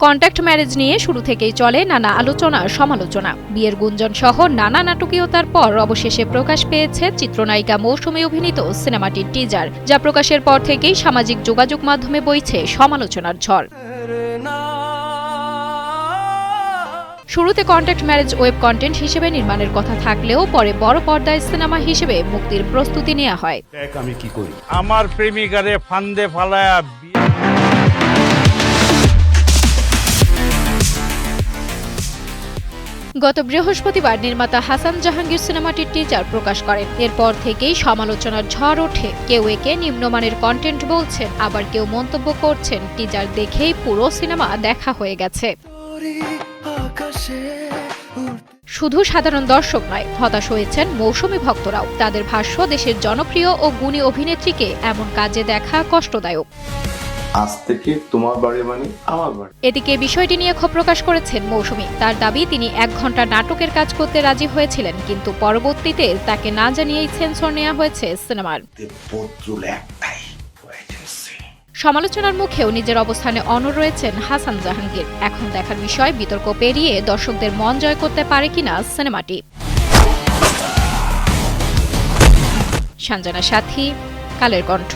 Contact marriage নিয়ে শুরু থেকেই চলে নানা আলোচনা সমালোচনা। বিয়ের গুঞ্জন সহ নানা নাটকীয়তার পর অবশেষে প্রকাশ পেয়েছে চিত্রনায়িকা মৌসুমী অভিনীত সিনেমাটির টিজার, যা প্রকাশের পর থেকেই সামাজিক যোগাযোগ মাধ্যমে বইছে সমালোচনার ঝড়। শুরুতে কন্ট্যাক্ট ম্যারেজ ওয়েব কন্টেন্ট হিসেবে নির্মাণের কথা থাকলেও পরে বড় পর্দায় সিনেমা হিসেবে মুক্তির প্রস্তুতি নেওয়া হয়। আমি কি করি, আমার প্রেমিকারে ফান্দে ফালায়া গত বৃহস্পতিবার নির্মাতা হাসান জাহাঙ্গীর সিনেমাটির টিজার প্রকাশ করেন। এরপর থেকেই সমালোচনার ঝড় ওঠে। কেউ একে নিম্নমানের কন্টেন্ট বলছেন, আবার কেউ মন্তব্য করছেন টিজার দেখেই পুরো সিনেমা দেখা হয়ে গেছে। শুধু সাধারণ দর্শক নয়, হতাশ হয়েছেন মৌসুমী ভক্তরাও। তাদের ভাষ্য, দেশের জনপ্রিয় ও গুণী অভিনেত্রীকে এমন কাজে দেখা কষ্টদায়ক। আজ থেকে তোমার বাড়ি মানে আমার বাড়ি। এদিকে বিষয়টি নিয়ে ক্ষোভ প্রকাশ করেছেন মৌসুমী। তার দাবি, তিনি 1 ঘন্টা নাটকের কাজ করতে রাজি হয়েছিলেন, কিন্তু পরবর্তীতে তাকে না জানিয়েই সেন্সর নেওয়া হয়েছে সিনেমার। সমালোচনার মুখেও নিজের অবস্থানে অনড় রয়েছেন হাসান জাহাঙ্গীর। এখন দেখার বিষয়, বিতর্ক পেরিয়ে দর্শকদের মন জয় করতে পারে কিনা সিনেমাটি। সঞ্জনা সাথী, কালের কণ্ঠ।